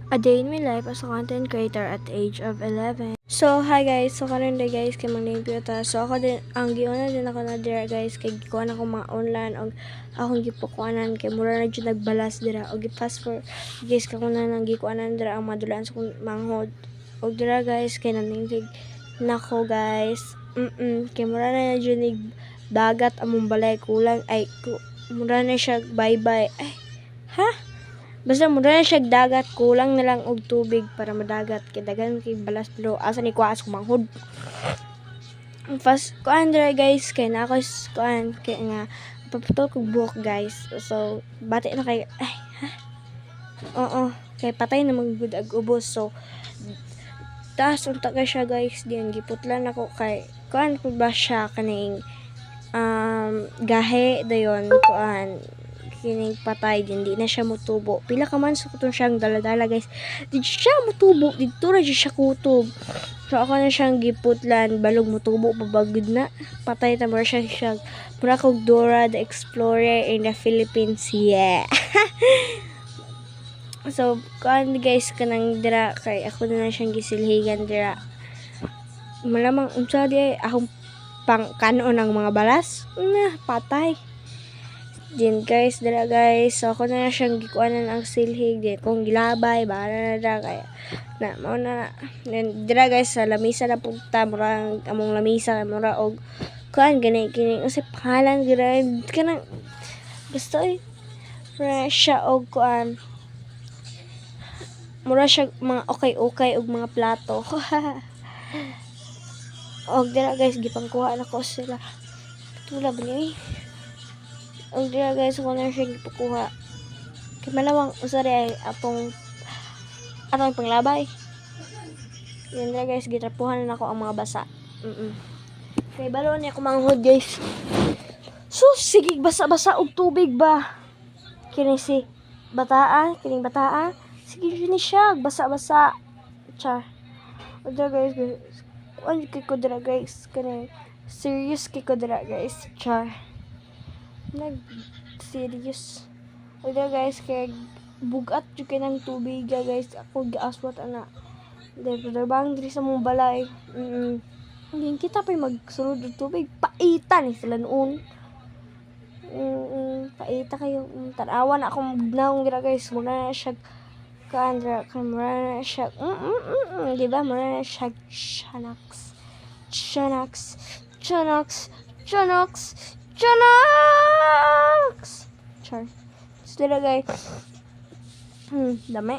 A day in my life as a content creator at the age of 11. So, hi guys. So, karon day guys, kay mag-review ta. So, ako din, ang giuna din ako na dira guys, kay gikuan ako mga online, og akong gipukuanan, kay mura na dyan nagbalas dira, og fast for guys, kakuna nang gikuanan dira, ang madulaan sa kong manghod. Og dira guys, kay naninglig nako guys. Kay mura na dyan dagat among balay, kulang, mura na siya bye-bye. Ay, ha? Basta mura na siya dagat, kulang na lang og tubig para madagat kay dagan kay balas pero asa ni kuas kumanghod. Fast kuan dira guys kay na ako kuan kay nga paputol kog buhok guys. So bati na kay oo kay patay na magud ag ubos. So taas unta ka siya guys, diyan giputlan ako kay kuan ko ba siya kaning gahe dayon kuan kining patay din di na siya mutubo. Pila ka man sa kutong siyang daladala guys, di siya mutubo dito ra siya kutob. So ako na siyang giputlan balog mutubo pabagod na patay ta mo siya mura kog Dora the Explorer in the Philippines. Yeah. So kuan guys kanang dira kay ako na lang siyang gisilhigan dira, malamang unsa di akong pang kanon ng mga balas na patay din guys dira guys. So ako na siyang gikuanan ang silhig din kung gilabay bahala na dira kaya na mao na then dira guys sa lamisa na pugta murang among lamisa mura og kuan gani kini usip pangalan dira kanang gusto fresh siya og kuan mura siya mga okay og mga plato. Og dira guys gipangkuha na ko sila tula ba ni og dira guys ko na siya gipakuha kay malawang usari ay atong panglabay. Yun dira guys gitrapuhan na ako ang mga basa. Kay balo ni ako manghod guys. So sige basa-basa og tubig ba kining kining bataan sige ni siya basa-basa char. Og dira guys ano kay ko dira guys kaning serious kay ko dira guys char nag-serious. O dira guys kay bugat jud kay nang tubig guys ako giaswat ana. Dere bang diri sa mong balay. Hindi kita pa magsulod og tubig paita ni sila noon. Paita kayo tanawa na akong bugnaong dira guys muna na siya kaandra kamera na siya di ba muna na siya Chanox! Char. So, dira guys. Dami.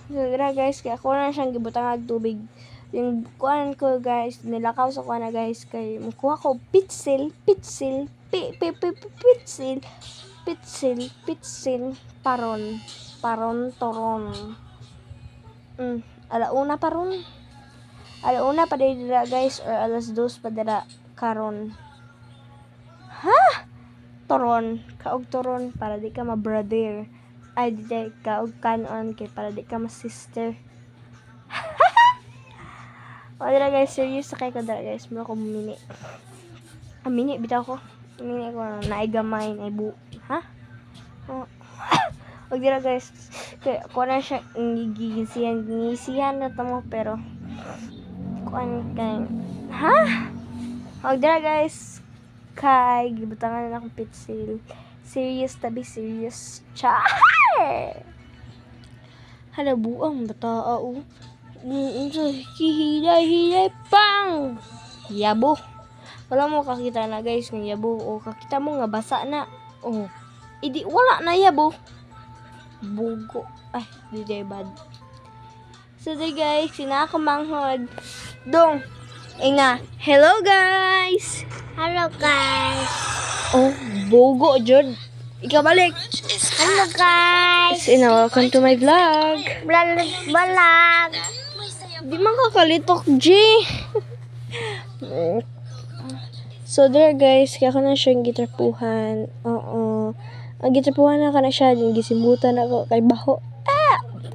So, dira guys. Kaya ako na siyang gibutang ang tubig. Yung kuhan ko guys. Nilakaw sa kuhan na guys. Kaya makuha ko pitsil. Toron. Alauna pa dira guys. Or alas 2 pa dira karon. Ha? Toron para di ka ma-brother. Ay di ka og kanon kay para di ka ma-sister. O dira guys, serious kay ko dira guys. Mo ko mini. Mini bitaw ko. Mini ko naay gamay na ibu. Ha? O dira guys, kay ko na siya gigisihan na tamo pero kuan kay ha? O dira guys kay gibutangan na akong pitsil. Serious tabi serious. Char! Hala buang bata o. Hihilay pang. Yabo. Wala mo kakita na guys ng yabo o kakita mo nga basa na. Oh. Idi wala na yabo. Bugo. Ay, di bad. So guys, sinakamanghod. Dong. Inga. Hello guys. Oh, bogo, Jod. Ikaw balik. Hello guys. Welcome to my vlog. Balag. Di man kakalitok, G. So there guys, kaya ko na siyang gitrapuhan. Oo. Ang gitrapuhan na ka na siya. Gisimbutan ako kay baho.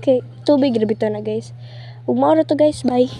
Okay, tubig rabito na guys. Ug mao ra to guys. Bye.